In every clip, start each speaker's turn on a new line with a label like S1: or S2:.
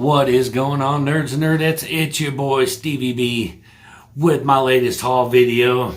S1: What is going on, nerds and nerdettes? It's your boy Stevie B with my latest haul video.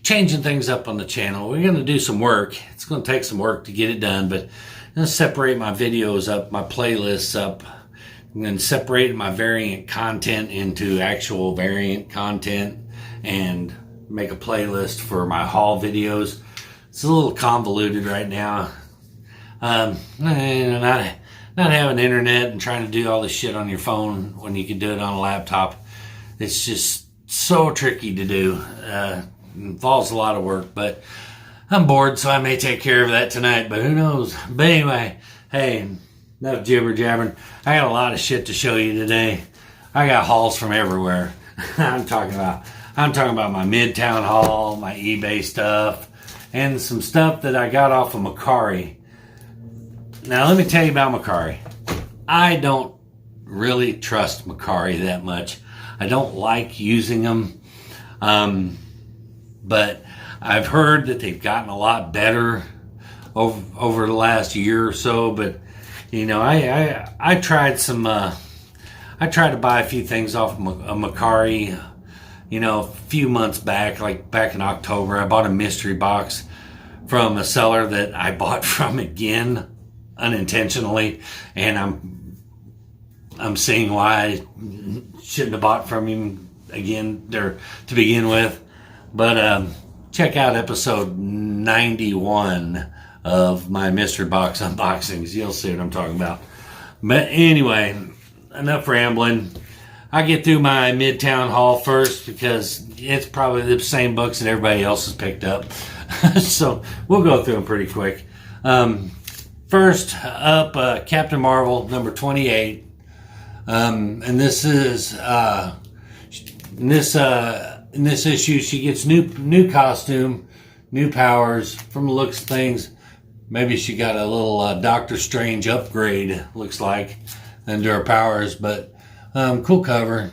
S1: Changing things up on the channel. We're going to do some work. It's going to take some work to get it done, but I'm going to separate my videos up, my playlists up. I'm going to separate my variant content into actual variant content and make a playlist for my haul videos. It's a little convoluted right now. Not having internet and trying to do all this shit on your phone when you can do it on a laptop. It's just so tricky to do. Involves a lot of work, but I'm bored, so I may take care of that tonight, but who knows. But anyway, hey, enough jibber jabbering. I got a lot of shit to show you today. I got hauls from everywhere. I'm talking about my Midtown haul, my eBay stuff, and some stuff that I got off of Mercari. Now, let me tell you about Mercari. I don't really trust Mercari that much. I don't like using them. But I've heard that they've gotten a lot better over the last year or so. But, you know, I tried some, I tried to buy a few things off of Mercari, you know, a few months back, like back in October. I bought a mystery box from a seller that I bought from again unintentionally, and I'm seeing why I shouldn't have bought from him again there to begin with. But check out episode 91 of my mystery box unboxings. You'll see what I'm talking about. But anyway, enough rambling. I get through my Midtown haul first because it's probably the same books that everybody else has picked up. So we'll go through them pretty quick. First up, Captain Marvel number 28. And this is in this issue, she gets new costume, new powers. From the looks of things, maybe she got a little Doctor Strange upgrade, looks like, into her powers. But cool cover.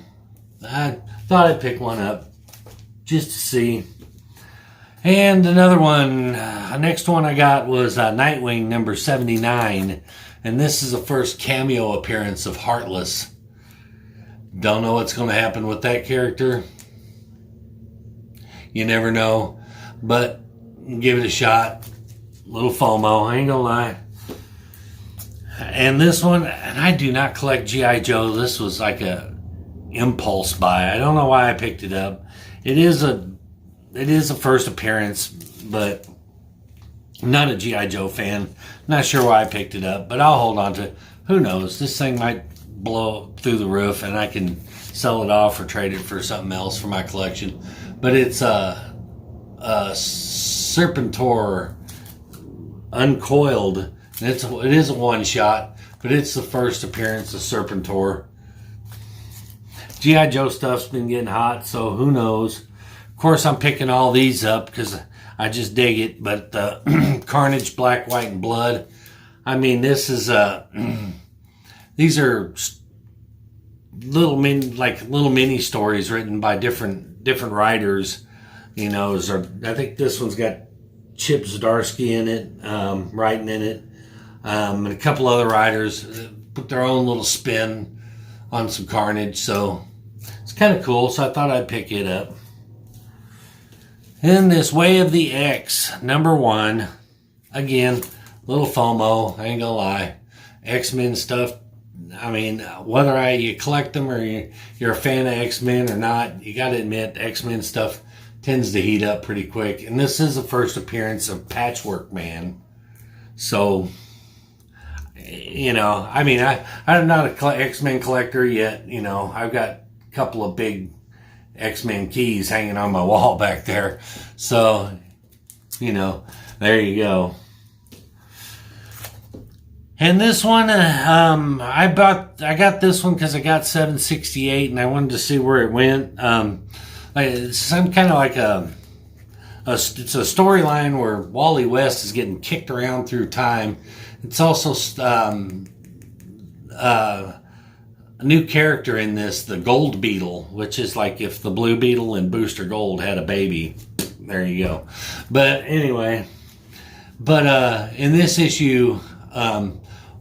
S1: I thought I'd pick one up just to see. And another one, next one I got was Nightwing number 79. And this is the first cameo appearance of Heartless. Don't know what's going to happen with that character. You never know. But give it a shot. A little FOMO, I ain't gonna lie. And this one, and I do not collect G.I. Joe. This was like a impulse buy. I don't know why I picked it up. It is a first appearance, but I'm not a G.I. Joe fan. Not sure why I picked it up, but I'll hold on to it. Who knows? This thing might blow through the roof and I can sell it off or trade it for something else for my collection. But it's a Serpentor uncoiled. And it is a one shot, but it's the first appearance of Serpentor. G.I. Joe stuff's been getting hot, so who knows? Of course, I'm picking all these up because I just dig it. But Carnage, Black, White, and Blood. I mean, this is these are little mini stories written by different writers. You know, I think this one's got Chip Zdarsky in it, writing in it, and a couple other writers put their own little spin on some Carnage. So it's kind of cool. So I thought I'd pick it up. And this Way of the X, number 1. Again, little FOMO, I ain't gonna lie. X-Men stuff, I mean, whether you collect them or you're a fan of X-Men or not, you gotta admit, X-Men stuff tends to heat up pretty quick. And this is the first appearance of Patchwork Man. So, you know, I mean, I'm not an X-Men collector yet. You know, I've got a couple of big X-Men keys hanging on my wall back there. So, you know, there you go. And this one, I got this one because I got 768 and I wanted to see where it went. It's some kind of like it's a storyline where Wally West is getting kicked around through time. It's also a new character in this, the Gold Beetle, which is like if the Blue Beetle and Booster Gold had a baby. There you go. But anyway, in this issue,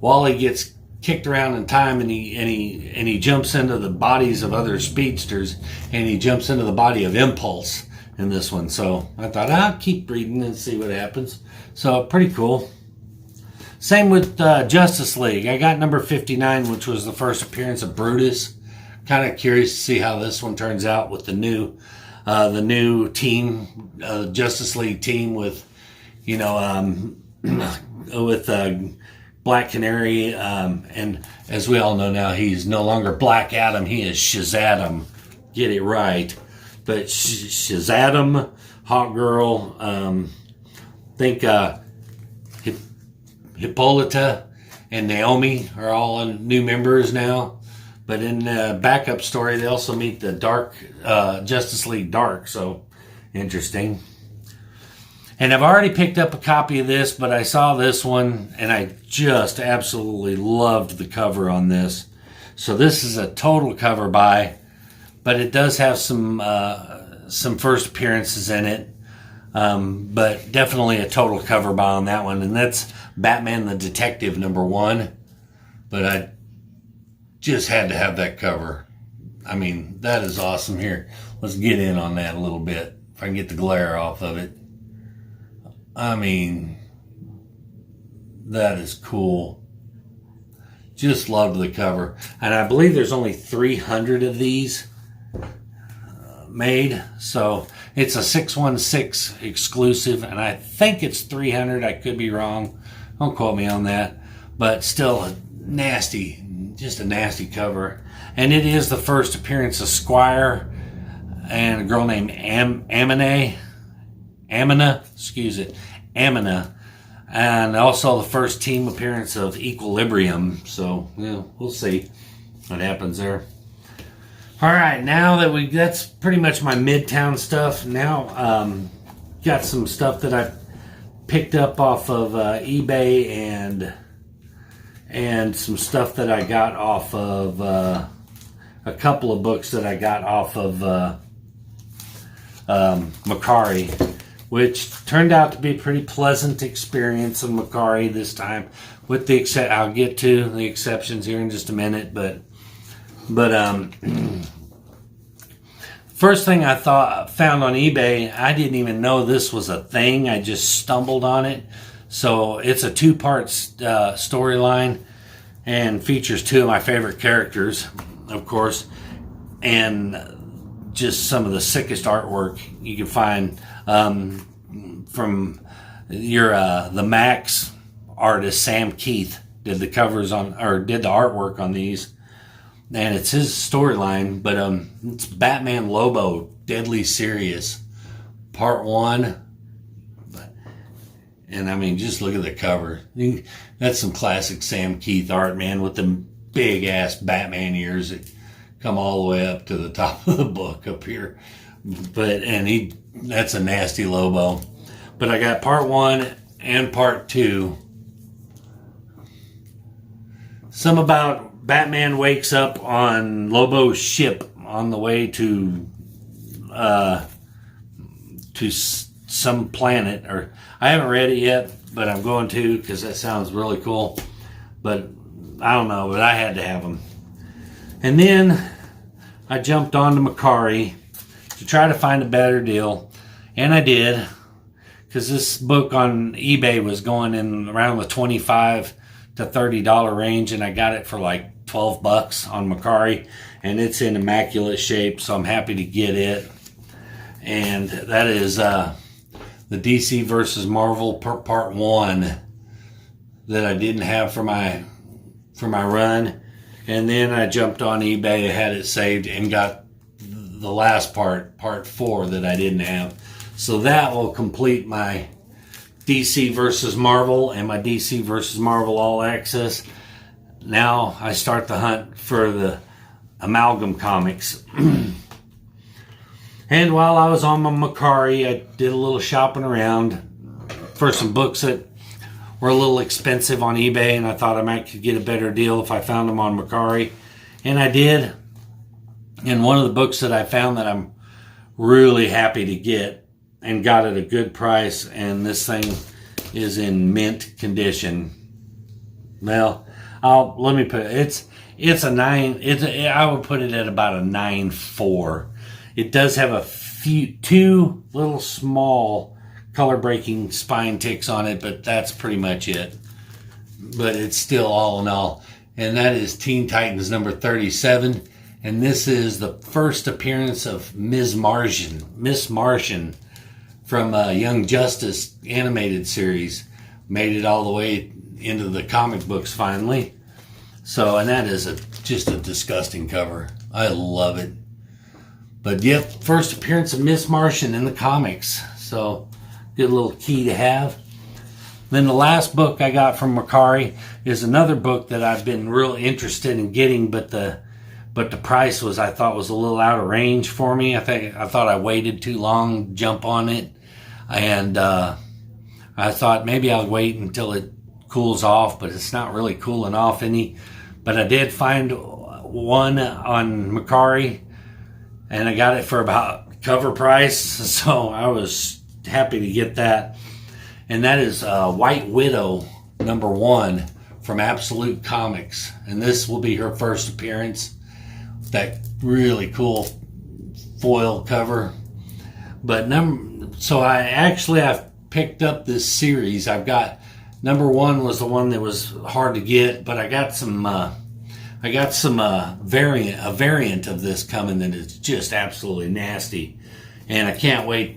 S1: Wally gets kicked around in time, and he jumps into the bodies of other speedsters, and he jumps into the body of Impulse in this one. So I thought I'll keep reading and see what happens. So pretty cool. Same with Justice League. I got number 59, which was the first appearance of Brutus. Kind of curious to see how this one turns out with the new team, Justice League team with, with Black Canary, and as we all know now, he's no longer Black Adam. He is Shazam. Get it right. But Shazam, Hawk Girl, think Hippolyta and Naomi are all new members now. But in the backup story, they also meet the Dark Justice League Dark. So interesting. And I've already picked up a copy of this, but I saw this one and I just absolutely loved the cover on this. So this is a total cover buy, but it does have some first appearances in it. But definitely a total cover buy on that one. And that's Batman the Detective #1. But I just had to have that cover. I mean, that is awesome. Here, let's get in on that a little bit. If I can get the glare off of it. I mean, that is cool. Just loved the cover. And I believe there's only 300 of these made. So it's a 616 exclusive. And I think it's 300. I could be wrong. Don't quote me on that. But still a nasty, just a nasty cover. And it is the first appearance of Squire and a girl named Amina, and also the first team appearance of Equilibrium. So, we'll see what happens there. All right, now that that's pretty much my Midtown stuff. Now, got some stuff that I picked up off of eBay and some stuff that I got off of a couple of books that I got off of Macari, which turned out to be a pretty pleasant experience in Macari this time. With the I'll get to the exceptions here in just a minute, but first thing I found on eBay, I didn't even know this was a thing. I just stumbled on it. So it's a 2-part storyline and features 2 of my favorite characters, of course, and just some of the sickest artwork you can find from the Max artist Sam Keith did the covers did the artwork on these, and it's his storyline. But it's Batman Lobo Deadly Serious Part 1. And I mean, just look at the cover. That's some classic Sam Keith art, man, with the big ass Batman ears that come all the way up to the top of the book up here. That's a nasty Lobo. But I got Part 1 and Part 2. Some about Batman wakes up on Lobo's ship on the way to some planet, or I haven't read it yet, but I'm going to because that sounds really cool. But I don't know, but I had to have them. And then I jumped onto Macari to try to find a better deal, and I did, because this book on eBay was going in around the $25 to $30 range, and I got it for like $12 on Macari, and it's in immaculate shape, so I'm happy to get it. And that is the DC versus Marvel Part 1 that I didn't have for my run. And then I jumped on eBay and had it saved and got the last Part 4 that I didn't have. So that will complete my DC versus Marvel and my DC versus Marvel All Access. Now I start the hunt for the Amalgam comics. And while I was on my Macari, I did a little shopping around for some books that were a little expensive on eBay, and I thought I might could get a better deal if I found them on Macari. And I did. And one of the books that I found that I'm really happy to get and got at a good price, and this thing is in mint condition. Well, let me put it. It's a 9. I would put it at about a 9.4. It does have two little small color breaking spine ticks on it, but that's pretty much it. But it's still all in all. And that is Teen Titans number 37. And this is the first appearance of Miss Martian from Young Justice animated series. Made it all the way into the comic books finally. So, and that is just a disgusting cover. I love it. But yep, first appearance of Miss Martian in the comics. So, good little key to have. Then the last book I got from Mercari is another book that I've been real interested in getting, but the price I thought was a little out of range for me. I thought I waited too long to jump on it, and I thought maybe I'll wait until it cools off, but it's not really cooling off any. But I did find one on Mercari, and I got it for about cover price, so I was happy to get that. And that is White Widow number 1 from Absolute Comics. And this will be her first appearance. That really cool foil cover. But I've picked up this series. I've got number 1 was the one that was hard to get, but I got some variant of this coming that is just absolutely nasty. And I can't wait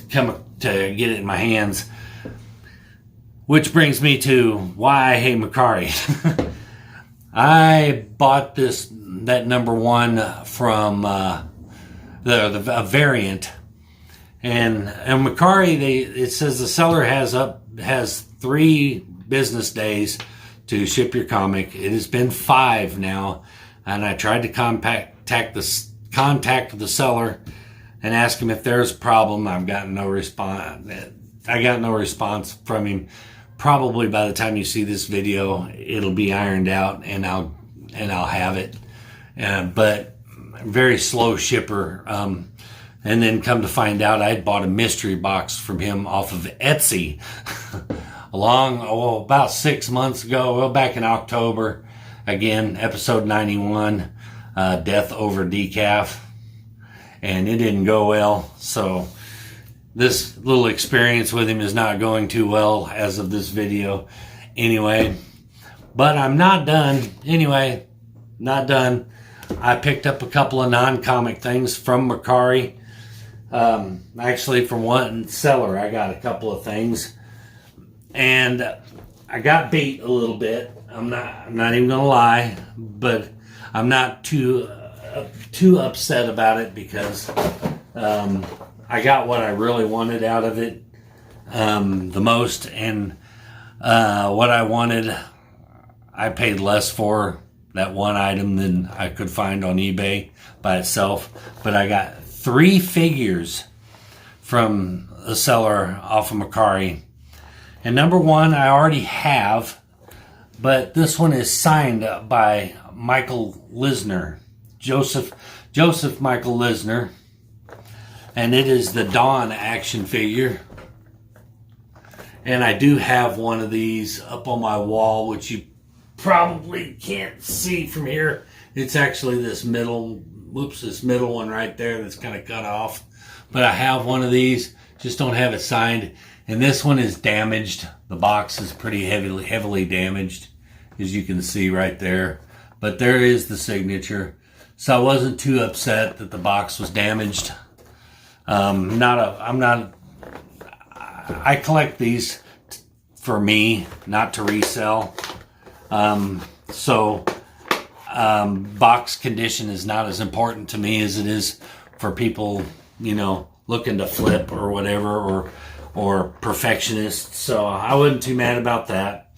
S1: to get it in my hands. Which brings me to why I hate Mercari. I bought that number 1 from the variant, and Mercari, it says the seller has 3 business days to ship your comic. It has been 5 now, and I tried to contact the seller and ask him if there's a problem. I've gotten no response. I got no response from him. Probably by the time you see this video, it'll be ironed out, and I'll have it. But very slow shipper. And then come to find out, I'd bought a mystery box from him off of Etsy about 6 months ago. Back in October, again, episode 91, Death Over Decaf. And it didn't go well, so this little experience with him is not going too well as of this video. Anyway, but I'm not done. I picked up a couple of non-comic things from Mercari. Actually, from one seller, I got a couple of things. And I got beat a little bit. I'm not even gonna lie, but I'm not too upset about it because I got what I really wanted out of it the most, and what I wanted I paid less for that one item than I could find on eBay by itself. But I got 3 figures from a seller off of Mercari, and number 1 I already have, but this one is signed by Michael Lisner, Joseph Michael Lisner, and it is the Dawn action figure. And I do have one of these up on my wall, which you probably can't see from here. It's actually this middle one right there that's kind of cut off. But I have one of these, just don't have it signed. And this one is damaged. The box is pretty heavily damaged, as you can see right there. But there is the signature. So I wasn't too upset that the box was damaged. I collect these for me, not to resell. Box condition is not as important to me as it is for people, looking to flip or whatever, or perfectionists. So I wasn't too mad about that.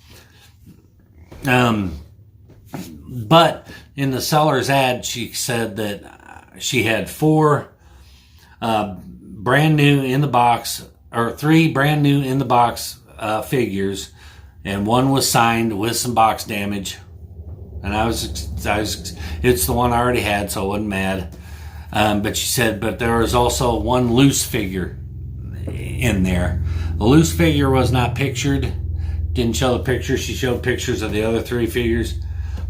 S1: But in the seller's ad, she said that she had 4 brand new in the box, or 3 brand new in the box figures, and 1 was signed with some box damage. And it's the one I already had, so I wasn't mad. But she said, but there was also 1 loose figure in there. The loose figure was not pictured didn't show the picture. She showed pictures of the other 3 figures.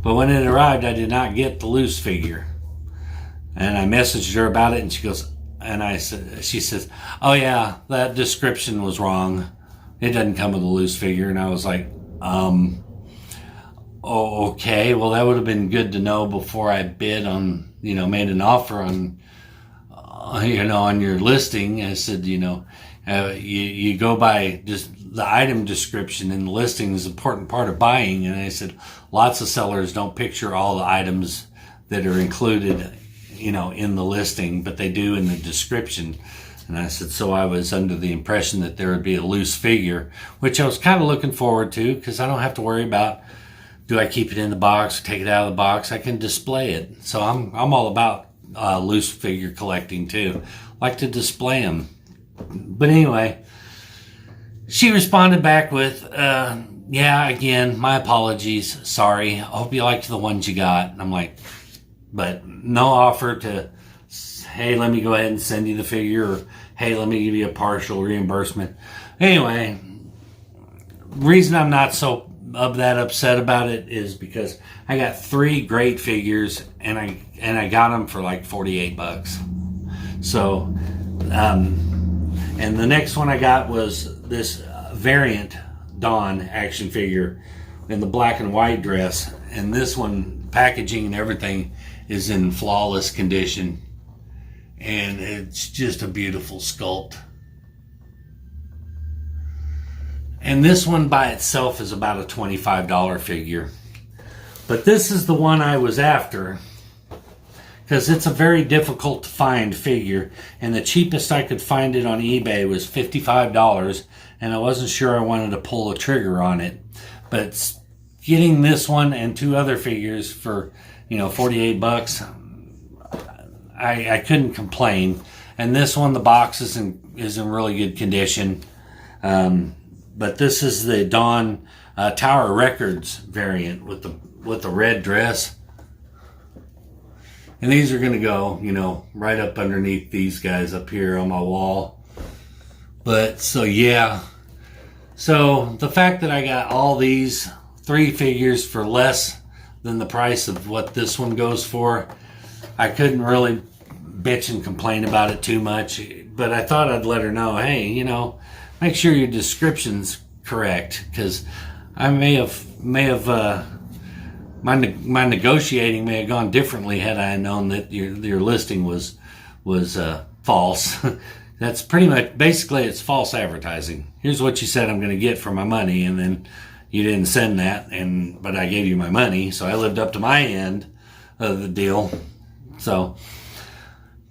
S1: But when it arrived, I did not get the loose figure. And I messaged her about it, and she says, oh yeah, that description was wrong. It doesn't come with a loose figure. And I was like, oh, okay. Well, that would have been good to know before I bid on, made an offer on, on your listing. I said, you go by just the item description, and the listing is an important part of buying. And I said, lots of sellers don't picture all the items that are included, in the listing, but they do in the description. And I said, so I was under the impression that there would be a loose figure, which I was kind of looking forward to, because I don't have to worry about, do I keep it in the box or take it out of the box? I can display it. So I'm all about loose figure collecting too. Like to display them. But anyway, she responded back with, yeah, again, my apologies. Sorry. I hope you liked the ones you got. And I'm like, but no offer to, hey, let me go ahead and send you the figure, or hey, let me give you a partial reimbursement. Anyway, reason I'm not so that upset about it is because I got 3 great figures, and I got them for like $48. So, and the next one I got was this variant Dawn action figure in the black and white dress, and this one, packaging and everything, is in flawless condition, and it's just a beautiful sculpt. And this one by itself is about a $25 figure. But this is the one I was after, because it's a very difficult to find figure, and the cheapest I could find it on eBay was $55, and I wasn't sure I wanted to pull the trigger on it. But getting this one and 2 other figures for, $48, I couldn't complain. And this one, the box is in really good condition. But this is the Dawn Tower Records variant with the red dress. And these are going to go, right up underneath these guys up here on my wall. But so yeah. So the fact that I got all these 3 figures for less than the price of what this one goes for, I couldn't really bitch and complain about it too much. But I thought I'd let her know, hey, make sure your description's correct, because I may have my negotiating may have gone differently had I known that your listing was false. That's pretty much, basically, it's false advertising. Here's what you said I'm going to get for my money, and then you didn't send that, but I gave you my money, so I lived up to my end of the deal. So,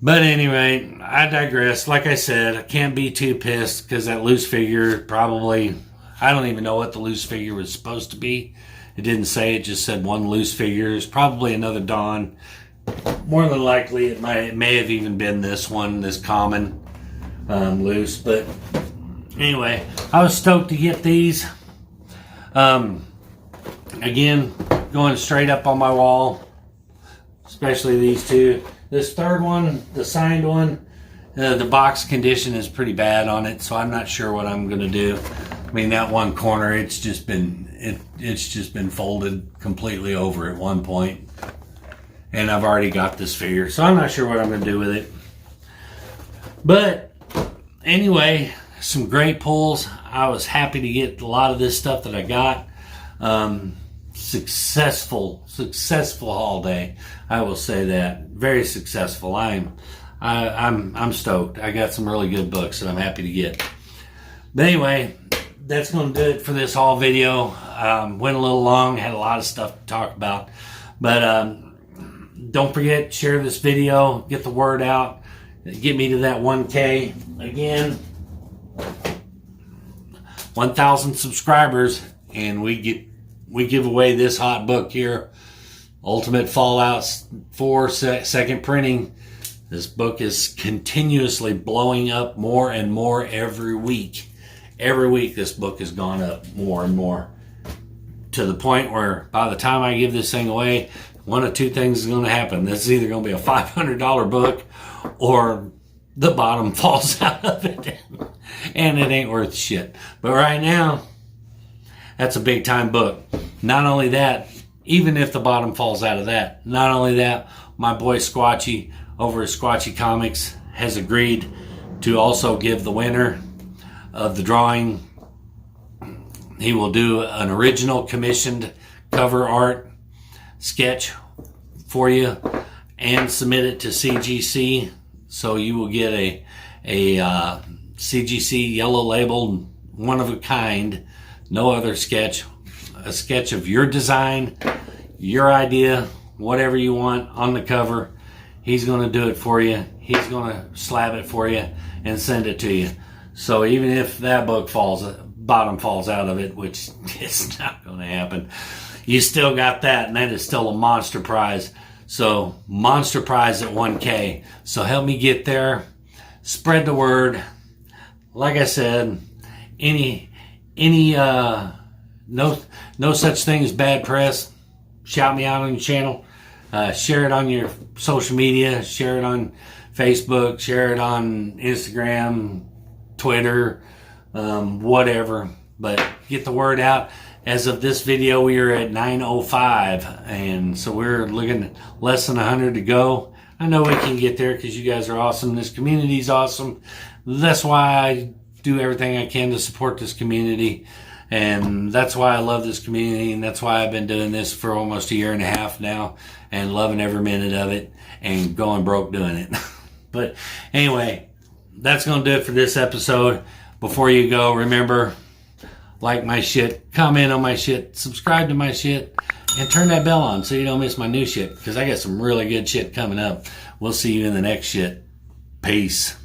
S1: but anyway, I digress. Like I said, I can't be too pissed, because that loose figure probably, I don't even know what the loose figure was supposed to be. It didn't say, it just said 1 loose figure. It's probably another Dawn. More than likely, it may have even been this one, this common loose. But anyway, I was stoked to get these. Again, going straight up on my wall, especially these 2. This 3rd one, the signed one, the box condition is pretty bad on it, so I'm not sure what I'm going to do. I mean, that one corner, it's just been folded completely over at one point, and I've already got this figure, so I'm not sure what I'm going to do with it. But anyway, some great pulls. I was happy to get a lot of this stuff that I got. Successful haul day. I will say that. Very successful. I'm stoked. I got some really good books that I'm happy to get. But anyway, that's going to do it for this haul video. Went a little long, had a lot of stuff to talk about. But don't forget, share this video, get the word out, get me to that 1K. Again, 1,000 subscribers, and we give away this hot book here, Ultimate Fallout 4 second printing. This book is continuously blowing up more and more every week. Every week this book has gone up more and more, to the point where by the time I give this thing away, one of 2 things is going to happen. This is either going to be a $500 book, or the bottom falls out of it and it ain't worth shit. But right now, that's a big time book. Not only that, even if the bottom falls out of that, not only that, my boy Squatchy over at Squatchy Comics has agreed to also give the winner of the drawing, he will do an original commissioned cover art sketch for you and submit it to CGC. So you will get a CGC yellow labeled, one of a kind, no other sketch, a sketch of your design, your idea, whatever you want on the cover. He's going to do it for you. He's going to slab it for you and send it to you. So even if that book bottom falls out of it, which is not going to happen, you still got that, and that is still a monster prize. So monster prize at 1K. So help me get there. Spread the word. Like I said, no such thing as bad press. Shout me out on your channel. Share it on your social media. Share it on Facebook. Share it on Instagram, Twitter, whatever. But get the word out. As of this video, we are at 9:05, and so we're looking at less than 100 to go. I know we can get there because you guys are awesome. This community is awesome. That's why I do everything I can to support this community, and that's why I love this community, and that's why I've been doing this for almost a year and a half now, and loving every minute of it, and going broke doing it. But anyway, that's going to do it for this episode. Before you go, remember, like my shit, comment on my shit, subscribe to my shit, and turn that bell on so you don't miss my new shit, because I got some really good shit coming up. We'll see you in the next shit. Peace.